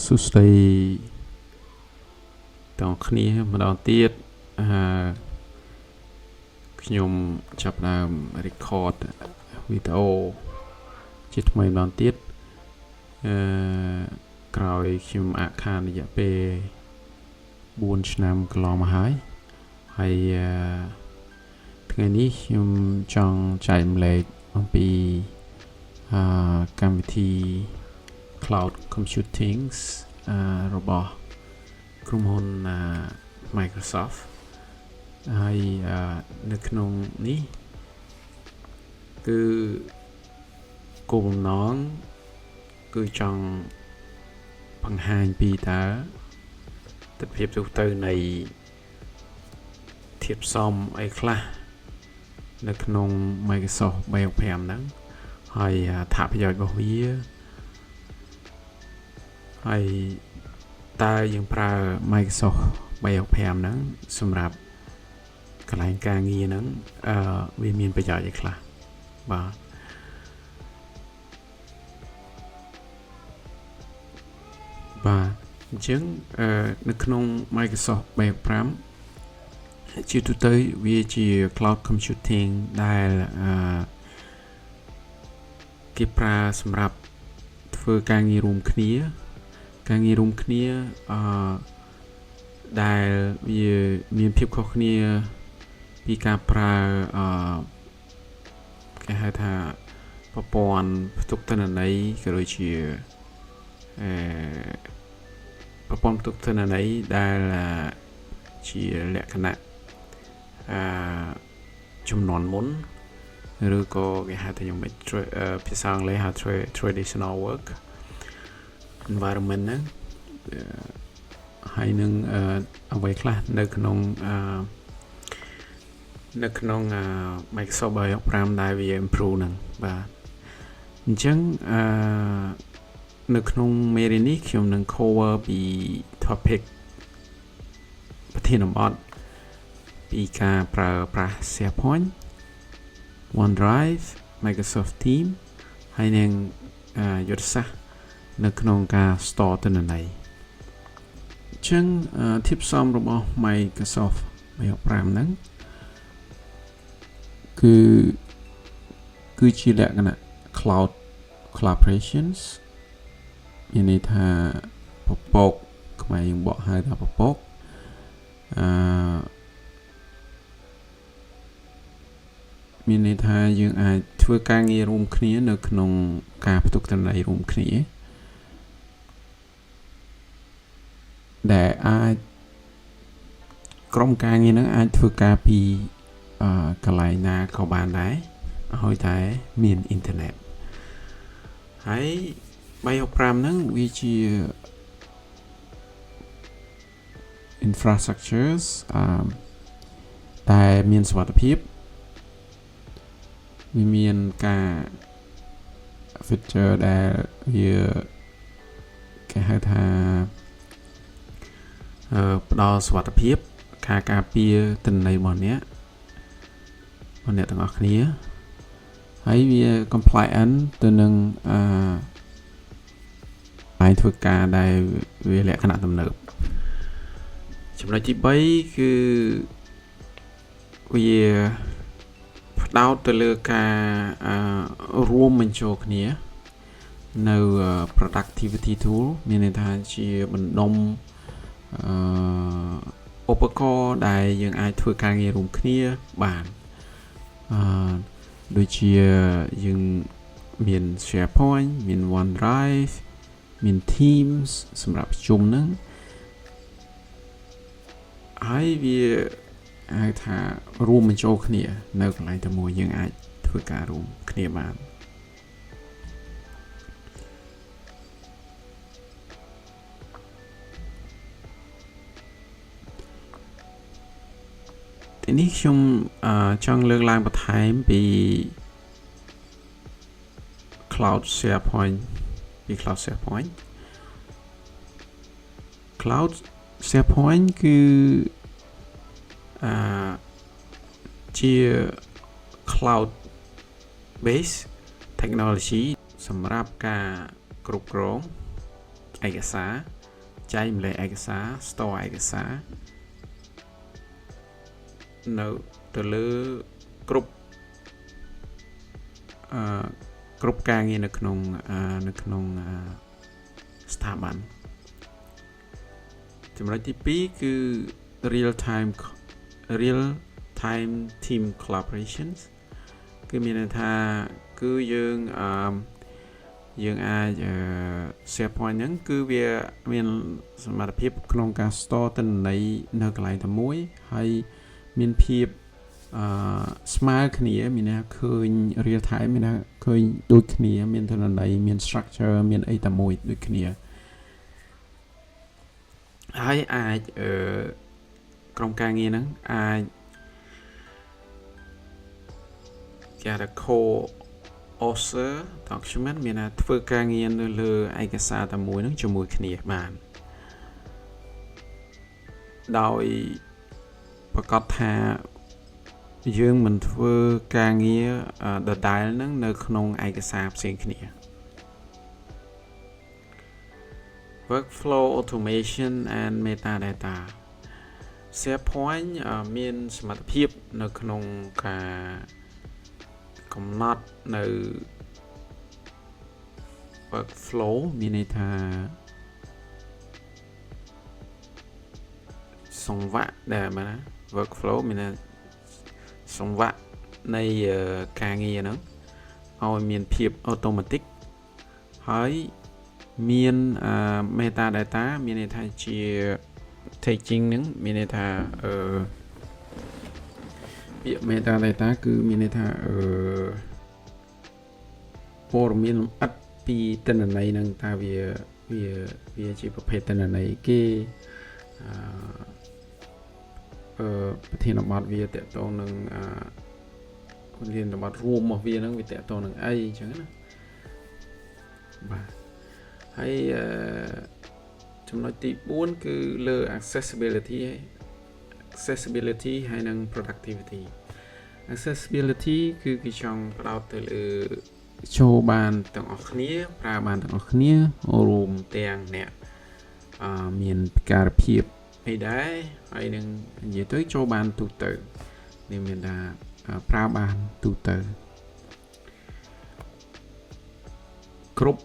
សួស្តីទាំងគ្នាម្ដងទៀតខ្ញុំចាប់ផ្ដើម record វីដេអូជាថ្មីម្ដងទៀតក្រោយខ្ញុំអាក់ខានរយៈពេល4ឆ្នាំកន្លងមកហើយថ្ងៃនេះខ្ញុំចង់ចែករំលែកអំពីកម្មវិធី Cloud Computing របស់ក្រុមហ៊ុន Microsoft ហើយនៅក្នុងនេះគឺគោលបំណងគឺចង់បង្ហាញពីតើទិដ្ឋភាពទូទៅនៃធាតុផ្សំអីខ្លះនៅក្នុង Microsoft 365ហ្នឹងហើយអត្ថប្រយោជន៍របស់វាហើយតើយើងប្រើ Microsoft 365ហ្នឹងសម្រាប់កន្លែងការងារហ្នឹងវាមានប្រយោជន៍អីខ្លះបាទអញ្ចឹងនៅក្នុង Microsoft 365ជាទូទៅវាជា Cloud Computing ដែលគេប្រើសម្រាប់ធ្វើការងាររួមគ្នាដែលវាមានភាពខុសគ្នាពីការប្រើគេហៅថាប្រព័ន្ធផ្ទុកទិន្នន័យក៏ដូចជាប្រព័ន្ធផ្ទុកទិន្នន័យដែលជាលក្ខណៈជំនាន់មុនឬក៏គេហៅថាភាសាអង់គ្លេសហៅ traditional work environment ហ្នឹងហើយនឹងអ្វីខ្លះនៅក្នុងMicrosoft 365ដែលវា improve ហ្នឹងបាទអញ្ចឹងនៅក្នុងមេរៀននេះខ្ញុំនឹង cover ពី topic ប្រធានបទពីការប្រើប្រាស់ SharePoint OneDrive Microsoft Teams ហើយនឹងយុទ្ធសាស្ត្រនៅក្នុងការ store ទិន្នន័យអញ្ចឹងធាតុផ្សំរបស់ Microsoft 365ហ្នឹងគឺជាលក្ខណៈ Cloud Collaborations មានន័យថាពពកខ្មែរយើងបកហៅថាពពកមានន័យថាយើងអាចធ្វើការងាររួមគ្នានៅក្នុងការផ្ទុកទិន្នន័យរួមគ្នាដែលអាចក្រុមការងារហ្នឹងអាចធ្វើការពីកន្លែងណាក៏បានដែរឲ្យតែមានអ៊ីនធឺណិតហើយ365ហ្នឹងវាជា infrastructures តែមានសុវត្ថិភាពវាមានការ feature ដែលវាគេហៅថាផ្ដល់សុវត្ថិភាពការពារទិន្នន័យរបស់អ្នកទាំងអស់គ្នាហើយវា compliant ទៅនឹងអាចធ្វើការដែលវាលក្ខណៈទំនើបចំណុចទី3គឺវាផ្ដោតទៅលើការរួមបញ្ចូលគ្នានៅ productivity tool មានន័យថាជាបណ្ដុំឧបករណ៍ដែលយើងអាចធ្វើការងាររួមគ្នាបានដូចជាយើងមាន SharePoint មាន OneDrive មាន Teams សម្រាប់ប្រជុំហ្នឹងហើយវាហៅថារួមបញ្ចូលគ្នានៅកន្លែងតែមួយយើងអាចធ្វើការរួមគ្នាបានទីនេះខ្ញុំចង់លើកឡើងបន្ថែមពី Cloud SharePoint Cloud SharePoint គឺជា Cloud Base Technology សម្រាប់ការគ្រប់គ្រង ឯកសារចែកម្លែកឯកសារ store ឯកសារនៅទៅលើគ្រប់គ្រប់ការងារនៅក្នុងស្ថាប័នចំណុចទី2គឺ real time team collaborations គឺមានន័យថាគឺយើងអាច SharePoint ហ្នឹងគឺវាមានសមត្ថភាពក្នុងការ store ទិន្នន័យនៅកន្លែងតែមួយហើយមានភាពស្មើគ្នាមានន័យថាឃើញ real time មានន័យថាឃើញដូចគ្នាមានទិន្នន័យមាន structure មានអីតែមួយដូចគ្នាហើយអាចក្រុមការងារហ្នឹងអាចគេថា co-author document មានថាធ្វើការងារនៅលើឯកសារតែមួយហ្នឹងជាមួយគ្នាបានដោយប្រកាសថាយើងមិនធ្វើការងារដដែលហ្នឹងនៅក្នុងឯកសារផ្សេងគ្នា workflow automation and metadata SharePoint មានសមត្ថភាពនៅក្នុងការកំណត់នៅ workflow មានន័យថាសង្វាក់ដែលណា workflow មានន័យសង្វាក់នៃការងារហ្នឹងឲ្យមានភាព automatic ហើយមាន metadata មានន័យថាជា tagging ហ្នឹងមានន័យថាពាក្យ metadata គឺមានន័យថាព័ត៌មានលម្អិតពីទិន្នន័យហ្នឹងថាវាជាប្រភេទទិន្នន័យគេប្រធានបទវាតកតងនឹងប្រធានបទរួមរបស់វាហ្នឹងវាតកតងនឹងអីអញ្ចឹងណាបាទហើយចំណុចទី4គឺលើ accessibility ហើយនិង productivity accessibility គឺគេចង់ផ្ដោតទៅលើចូលបានទាំងអស់គ្នាប្រើបានទាំងអស់គ្នារួមទាំងអ្នកមានពិការភាពអីដែរហើយនឹងនិយាយទៅចូលបានទូទៅនេះមានថាប្រើបានទូទៅគ្រប់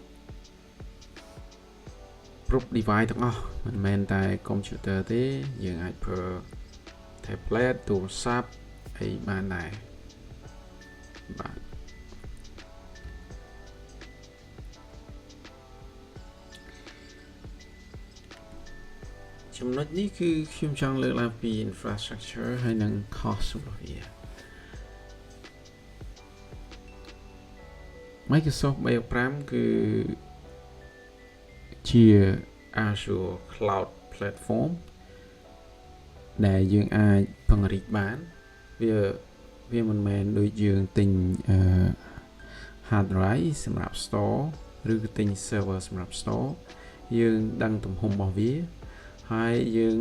device ទាំងអស់មិនមែនតែ computer ទេយើងអាចប្រើ tablet ទូរស័ព្ទអីបានដែរបាទចំណុចនេះគឺខ្ញុំចង់លើកឡើងពី infrastructure ហើយនិង cost របស់វា Microsoft 365 គឺជា Azure Cloud Platform ដែលយើងអាចពង្រីកបានវាមិនមែនដូចយើងទិញhard drive សម្រាប់ store ឬក៏ទិញ server សម្រាប់ store យើងដឹងទំហំរបស់វាហើយយើង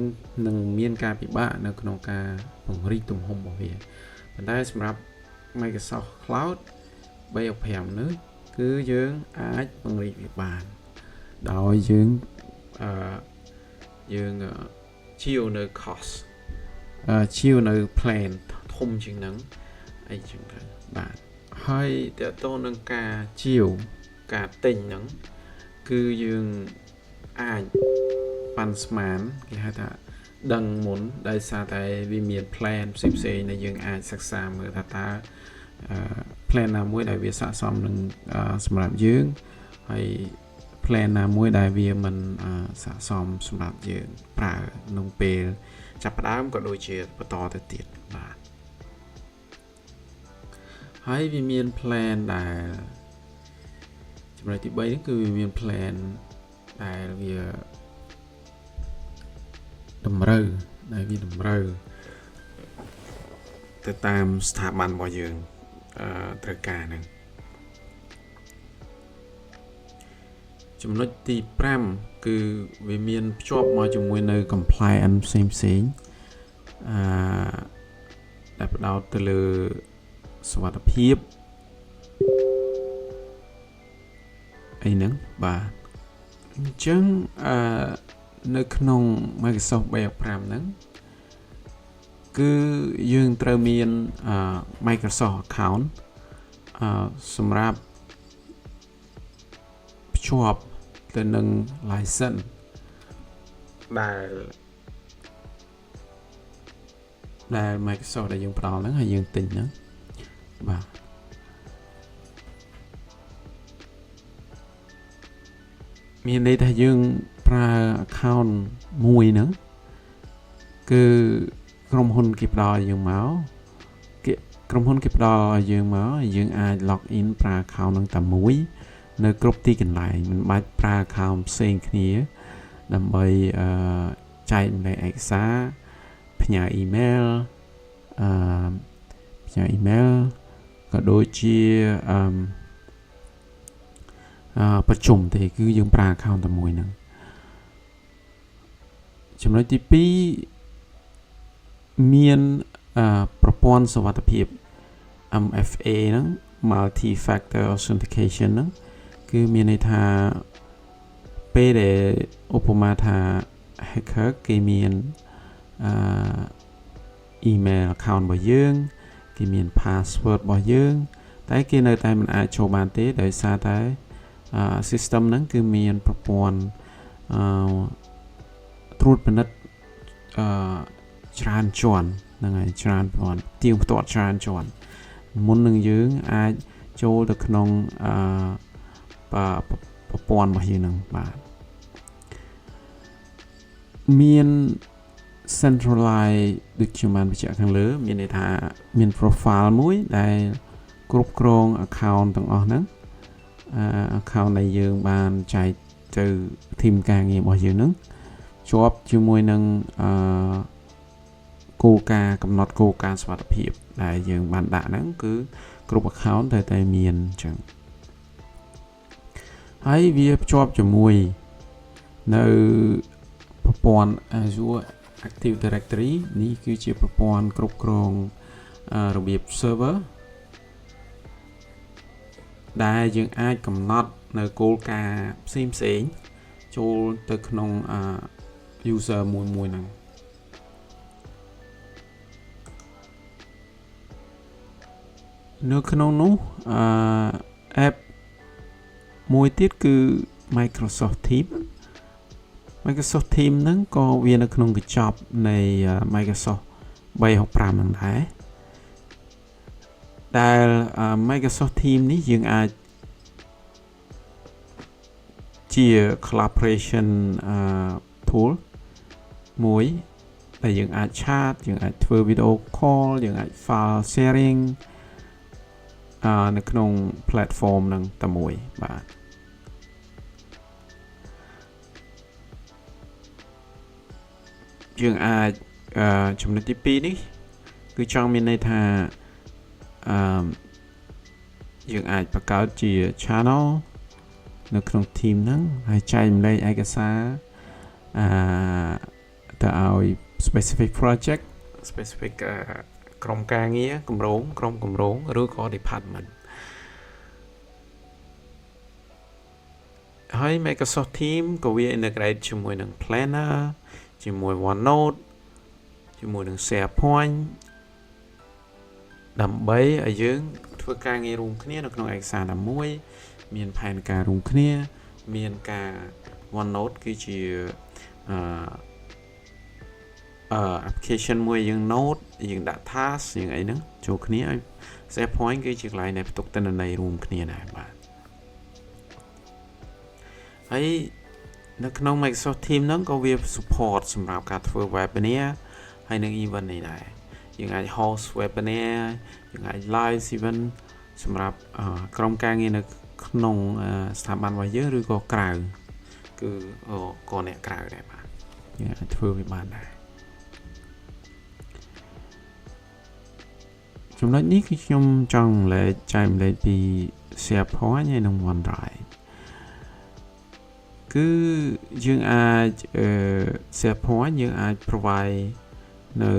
នឹងមានការពិបាកនៅក្នុងការពង្រីកទំហំរបស់វាប៉ុន្តែសម្រាប់ Microsoft Cloud 365 នេះគឺយើងអាចពង្រីកវាបានដោយយើងជាវនៅ cost ជាវនៅ plan ធំជាងហ្នឹងអីចឹងទៅបាទហើយតើតើនឹងការជាវការទិញហ្នឹងគឺយើងអាចប៉ាន់ស្មានគេហៅថាដឹងមុនដោយសារតែវាមាន plan ផ្សេងៗដែលយើងអាចសិក្សាមើលថាតើ plan ណាមួយដែលវាស័ក្តិសមនឹងសម្រាប់យើងហើយ plan ណាមួយដែលវាមិនស័ក្តិសមសម្រាប់យើងប្រើក្នុងពេលចាប់ផ្ដើមក៏ដូចជាបន្តទៅទៀតបាទហើយវាមាន plan ដែលចំណុចទី3នេះគឺវាមាន plan ដែលវាតម្រូវទៅតាមស្ថាប័នរបស់យើងត្រូវការហ្នឹងចំណុចទី5គឺវាមានភ្ជាប់មកជាមួយនៅ compliance ផ្សេងដែលផ្ដោតទៅលើសុវត្ថិភាពអីហ្នឹងបាទ អញ្ចឹងនៅក្នុង Microsoft 365 ហ្នឹងគឺយើងត្រូវមាន Microsoft account សម្រាប់ភ្ជាប់ទៅនឹង license ដែល Microsoft ដែលយើងផ្ដល់ហ្នឹងហើយយើងទិញហ្នឹងបាទមានន័យថាយើងប្រើ account មួយហ្នឹងគឺក្រុមហ៊ុនគេផ្ដល់យើងមកក្រុមហ៊ុនគេផ្ដល់ឲ្យយើងមកយើងអាច log in ប្រើ account ហ្នឹងតែមួយនៅគ្រប់ទីកន្លែងមិនបាច់ប្រើ account ផ្សេងគ្នាដើម្បីចែកម្លែកឯកសារផ្ញើ email ក៏ដូចជាប្រជុំទេគឺយើងប្រើ account តែមួយហ្នឹងចំណុចទី2មានប្រព័ន្ធសុវត្ថិភាព MFA ហ្នឹង Multi Factor Authentication ហ្នឹងគឺមានន័យថាពេលដែលឧបមាថា hacker គេមានemail account របស់យើងគេមាន password របស់យើងតែគេនៅតែមិនអាចចូលបានទេដោយសារតែsystem ហ្នឹងគឺមានប្រព័ន្ធត្រួតពិនិត្យច្រើនជាន់ហ្នឹងហើយច្រើនជាន់ទៀងផ្ទាត់ច្រើនជាន់មុននឹងយើងអាចចូលទៅក្នុងប្រព័ន្ធរបស់យើងហ្នឹងបាទមាន centralized ដូចជាបានបញ្ជាក់ខាងលើមានន័យថាមាន profile មួយដែលគ្រប់គ្រង account ទាំងអស់ហ្នឹងaccount ដែលយើងបានចែកទៅ team ការងាររបស់យើងហ្នឹងជាប់ជាមួយនឹងគោលការណ៍កំណត់គោលការណ៍សុវត្ថិភាពដែលយើងបានដាក់ហ្នឹងគឺគ្រប់ account តែមានអញ្ចឹងហើយវាភ្ជាប់ជាមួយនៅប្រព័ន្ធ Azure Active Directory នេះគឺជាប្រព័ន្ធគ្រប់គ្រងរបៀប server ដែលយើងអាចកំណត់នៅគោលការណ៍ផ្សេងចូលទៅក្នុងuser មួយហ្នឹងនៅក្នុងនោះapp មួយទៀតគឺ Microsoft Teams ហ្នឹងក៏វានៅក្នុងកញ្ចប់នៃ Microsoft 365 ហ្នឹងដែរដែល Microsoft Teams នេះយើងអាចជា collaboration tool មួយដែលយើងអាច chat យើងអាចធ្វើ video call យើងអាច file sharing នៅក្នុង platform ហ្នឹងតែមួយបាទយើងអាចចំណុចទី2នេះគឺចង់មានន័យថាយើងអាចបង្កើតជា channel នៅក្នុង team ហ្នឹងហើយចែកម្លែកឯកសារទៅឲ្យ specific project specific ក្រុមការងារក្រុមគម្រោងឬក៏ department ហើយ Microsoft Teams ក៏វា integrate ជាមួយនឹង Planner ជាមួយ OneNote ជាមួយនឹង SharePoint ដើម្បីឲ្យយើងធ្វើការងាររួមគ្នានៅក្នុងឯកសារតែមួយមានផែនការរួមគ្នាមានការ OneNote គឺជាapplication មួយយើង note យើងដាក់ task យើងអីហ្នឹងចូលគ្នាឲ្យ SharePoint គឺជាកន្លែងដែលផ្ទុកទិន្នន័យរួមគ្នាដែរបាទហើយនៅក្នុង Microsoft Teams ហ្នឹងក៏វា support សម្រាប់ការធ្វើ webinar ហើយនឹង event នេះដែរយើងអាច host webinar យើងអាច live event សម្រាប់ក្រុមការងារនៅក្នុងស្ថាប័នរបស់យើងឬក៏ក្រៅគឺក៏អ្នកក្រៅដែរបាទយើងអាចធ្វើវាបានដែរចំណុចនេះគឺខ្ញុំចង់ចែកម្លែកពី SharePoint ហើយនិង OneDrive គឺយើងអាច SharePoint យើងអាច provide នៅ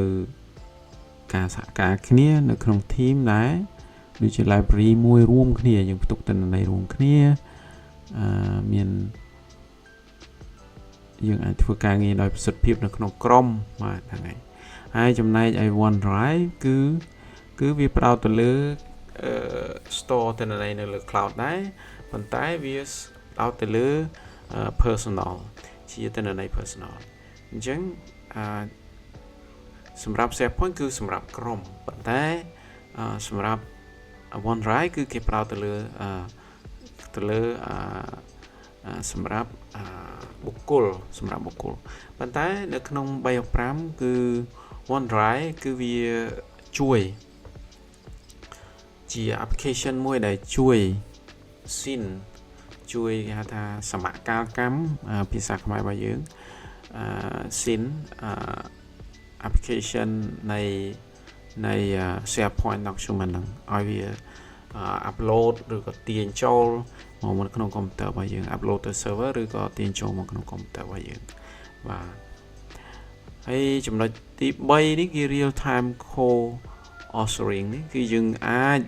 ការសហការគ្នានៅក្នុង team ដែរដូចជា library មួយរួមគ្នាយើងផ្ទុកទិន្នន័យរួមគ្នាមាន យើងអាចធ្វើការងារដោយប្រសិទ្ធភាពនៅក្នុងក្រុមបាទហ្នឹងហើយហើយចំណែកឯ OneDrive គឺវាផ្ដោតទៅលើstore ទិន្នន័យនៅលើ cloud ដែរប៉ុន្តែវាផ្ដោតទៅលើ personal ជាទិន្នន័យ personal អញ្ចឹងសម្រាប់ SharePoint គឺសម្រាប់ក្រុមប៉ុន្តែសម្រាប់ OneDrive គឺគេផ្ដោតទៅលើសម្រាប់បុគ្គលប៉ុន្តែនៅក្នុង365គឺ OneDrive គឺវាជួយជា application មួយដែលជួយ sync ជួយគេហៅថាសមកាលកម្មភាសាខ្មែររបស់យើងsync application នៃ SharePoint document ហ្នឹងឲ្យវាupload ឬក៏ទាញចូលមកក្នុងកុំព្យូទ័ររបស់យើង upload ទៅ server ឬក៏ទាញចូលមកក្នុងកុំព្យូទ័ររបស់យើងបាទហើយចំណុចទី3នេះគឺ real time co-authoring នេះគឺយើងអាច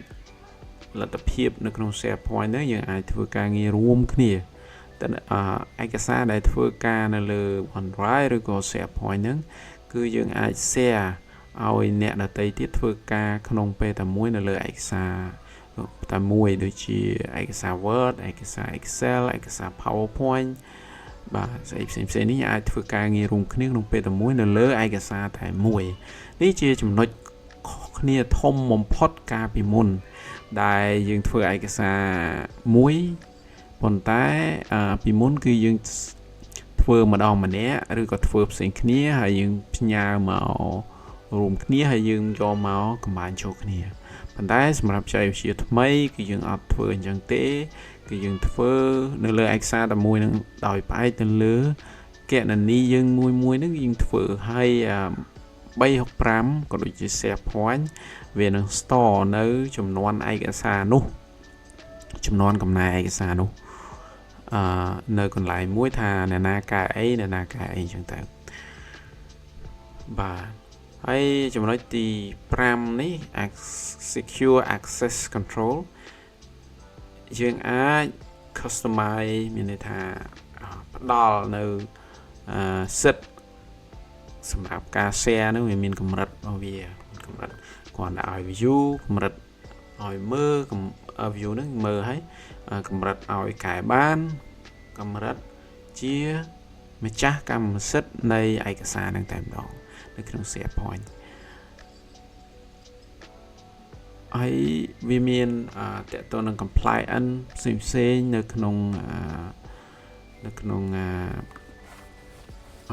លទ្ធភាពនៅក្នុង SharePoint ហ្នឹងយើងអាចធ្វើការងាររួមគ្នាតែឯកសារដែលធ្វើការនៅលើ OneDrive ឬក៏ SharePoint ហ្នឹងគឺយើងអាច share ឲ្យអ្នកដទៃទៀតធ្វើការក្នុងពេលតែមួយនៅលើឯកសារតែមួយដូចជាឯកសារ Word ឯកសារ Excel ឯកសារ PowerPoint បាទផ្សេងនេះអាចធ្វើការងាររួមគ្នាក្នុងពេលតែមួយនៅលើឯកសារតែមួយនេះជាចំណុចខុសគ្នាធំបំផុតកាលពីមុនដែលយើងធ្វើឯកសារមួយប៉ុន្តែពីមុនគឺយើងធ្វើម្ដងម្នាក់ឬក៏ធ្វើផ្សេងគ្នាហើយយើងផ្ញើមករួមគ្នាហើយយើងយកមកcombineចូលគ្នាប៉ុន្តែសម្រាប់ចៃវិទ្យាថ្មីគឺយើងអត់ធ្វើអញ្ចឹងទេគឺយើងធ្វើនៅលើឯកសារតែមួយនឹងដោយផ្អែកទៅលើគណនីយើងមួយហ្នឹងយើងធ្វើហើយ365ក៏ដូចជា SharePoint វានឹង store នៅចំនួនឯកសារនោះចំនួនកំណែឯកសារនោះនៅកន្លែងមួយថាអ្នកណាកែអីអ្នកណាកែអីអញ្ចឹងទៅបាទហើយចំណុចទី5នេះ secure access control យើងអាច customize មានន័យថាផ្ដល់នៅសិទ្ធិសម្រាប់ការ share នោះវាមានកម្រិតរបស់វាកម្រិតគ្រាន់តែឲ្យ view កម្រិតឲ្យមើល view ហ្នឹងមើលហើយកម្រិតឲ្យកែបានកម្រិតជាម្ចាស់កម្មសិទ្ធិនៃឯកសារហ្នឹងតែម្ដងនៅក្នុង SharePoint ហើយវាមានតកតទៅនឹង compliance ផ្សេងនៅក្នុង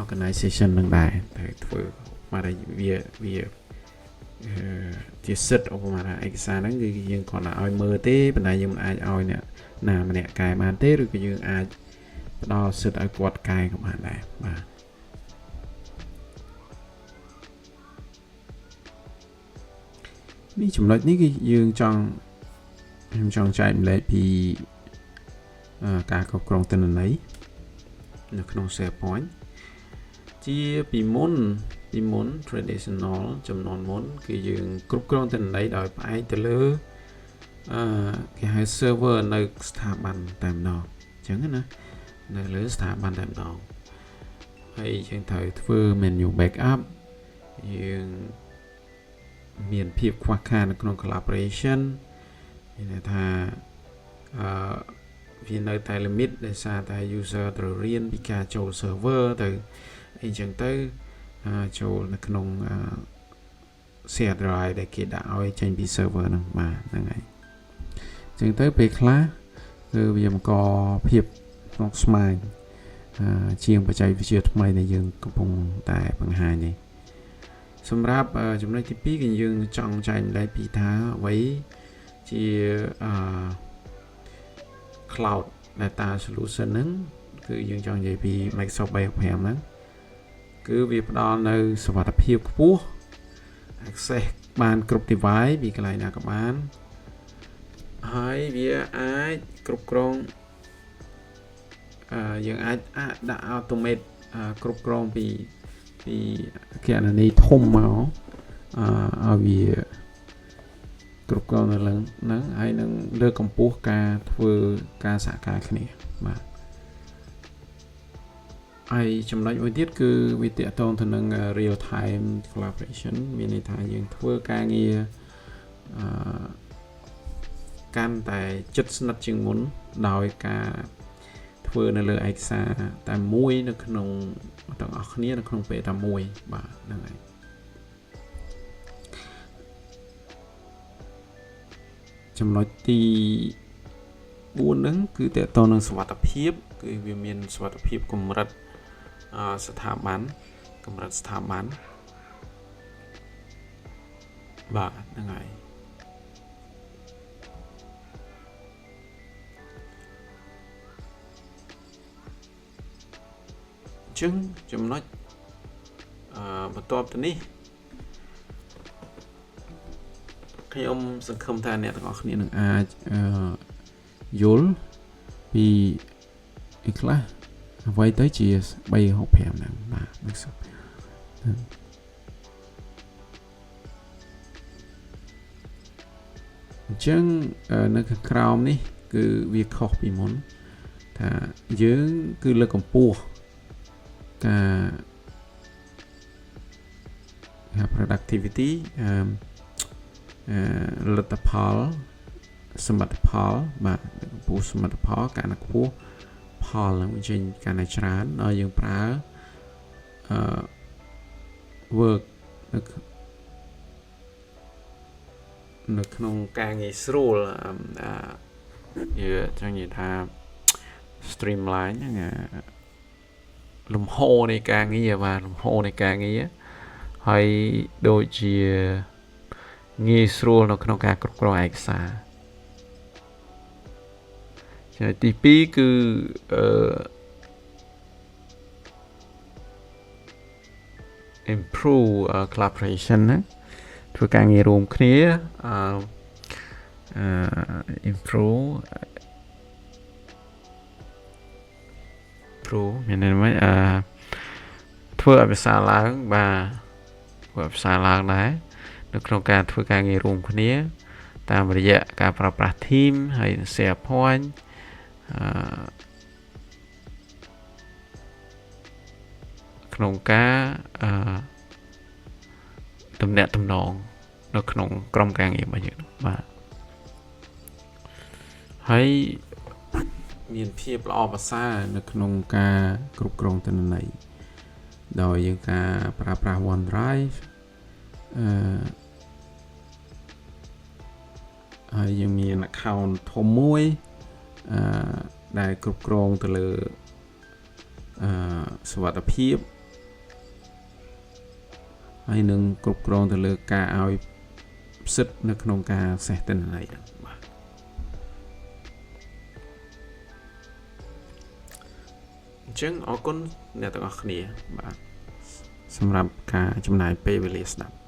organization នឹងដែរតែធ្វើមកតែវាជាសិទ្ធិឧបមាថាឯកសារហ្នឹងគឺយើងគ្រាន់តែឲ្យមើលទេប៉ុន្តែយើងមិនអាចឲ្យអ្នកណាម្នាក់កែបានទេឬក៏យើងអាចផ្ដល់សិទ្ធិឲ្យគាត់កែក៏បានដែរបាទនេះចំណុចនេះគឺយើងខ្ញុំចង់ចែកម្លែកពីការគ្រប់គ្រងទិន្នន័យនៅក្នុង SharePoint ជាពីមុន traditional ចំនួនមុនគឺយើងគ្រប់គ្រងទិន្នន័យដោយផ្អែកទៅលើគេហៅ server នៅស្ថាប័នតែម្ដងអញ្ចឹងណានៅលើស្ថាប័នតែម្ដងហើយយើងត្រូវធ្វើ menu backup យើងមានភាពខ្វះខាតនៅក្នុង collaboration មានន័យថាវានៅតែ limit ដោយសារតែ user ត្រូវរៀនពីការចូល server ទៅអីចឹងទៅចូលនៅក្នុង share drive ដែលគេដាក់ឲ្យចេញពី server ហ្នឹងបាទហ្នឹងហើយអញ្ចឹងទៅពេលខ្លះគឺវាបង្កភាពស្មុគស្មាញជាងបច្ចេកវិទ្យាថ្មីដែលយើងកំពុងតែបង្ហាញនេះសម្រាប់ចំណុចទី2គឺយើងចង់ចែកម្លែកពីថាអ្វីជា cloud data solution ហ្នឹងគឺយើងចង់និយាយពី Microsoft 365ហ្នឹងគឺវាផ្ដល់នៅសុវត្ថិភាពខ្ពស់ access បានគ្រប់ device ពីកន្លែងណាក៏បានហើយវាអាចគ្រប់គ្រងយើងអាចដាក់ automate គ្រប់គ្រងពីគណនីធំមកឲ្យវាគ្រប់គ្រងនៅលើហ្នឹងហើយនឹងលើកកម្ពស់ការធ្វើការសហការគ្នាបាទហ ហើយចំណុចមួយទៀតគឺវាទាក់ទងទៅនឹង real time collaboration មានន័យថាយើងធ្វើការងារកាន់តែជិតស្និទ្ធជាងមុនដោយការធ្វើនៅលើឯកសារតែមួយនៅក្នុងទាំងអស់គ្នានៅក្នុងពេលតែមួយបាទហ្នឹងហើយចំណុចទី4ហ្នឹងគឺតើតើនឹងសុវត្ថិភាពគឺវាមានសុវត្ថិភាពកម្រិតស្ថាប័នកម្រិតស្ថាប័នបាទហ្នឹងហើយចឹងចំណុចបន្ទាប់ទៅនេះខ្ញុំសង្ឃឹមថាអ្នកទាំងអស់គ្នានឹងអាចយល់ពីខ្លះអ្វីទៅជា365ហ្នឹងបាទហ្នឹងសូមអញ្ចឹងនៅខាងក្រោមនេះគឺវាខុសពីមុនថាយើងគឺលើកកម្ពស់ការ productivity លទ្ធផលសមិទ្ធផលបាទកម្ពស់សមិទ្ធផលការខ្ពស់ផលនឹងចេញកាន់តែច្រើនហើយយើងប្រើwork នៅក្នុងការងារស្រួលយើងចង់និយាយថា streamline ហ្នឹងលំហនៃការងារបាទលំហនៃការងារហើយដូចជាងាយស្រួលនៅក្នុងការគ្រប់គ្រងឯកសារចំណុចទី2គឺimprove collaboration ណាធ្វើការងាររួមគ្នា improve មានន័យថាធ្វើឲ្យប្រសើរឡើងបាទធ្វើឲ្យប្រសើរឡើងដែរនៅក្នុងការធ្វើការងាររួមគ្នាតាមរយៈការប្រើប្រាស់ team ហើយ SharePoint ក្នុងការទំនាក់ទំនងនៅក្នុងក្រុមការងាររបស់យើងបាទហើយមានភាពល្អប្រសើរនៅក្នុងការគ្រប់គ្រងទិន្នន័យដោយយើងការប្រើប្រាស់ OneDrive ហើយយើងមាន account ធំមួយដែលគ្រប់គ្រងទៅលើសុវត្ថិភាពហើយនឹងគ្រប់គ្រងទៅលើការឲ្យផ្សិតនៅក្នុងការសេះទិន្នន័យបាទអញ្ចឹងអរគុណអ្នកទាំងអស់គ្នាបាទសម្រាប់ការចំណាយពេលវេលាស្ដាប់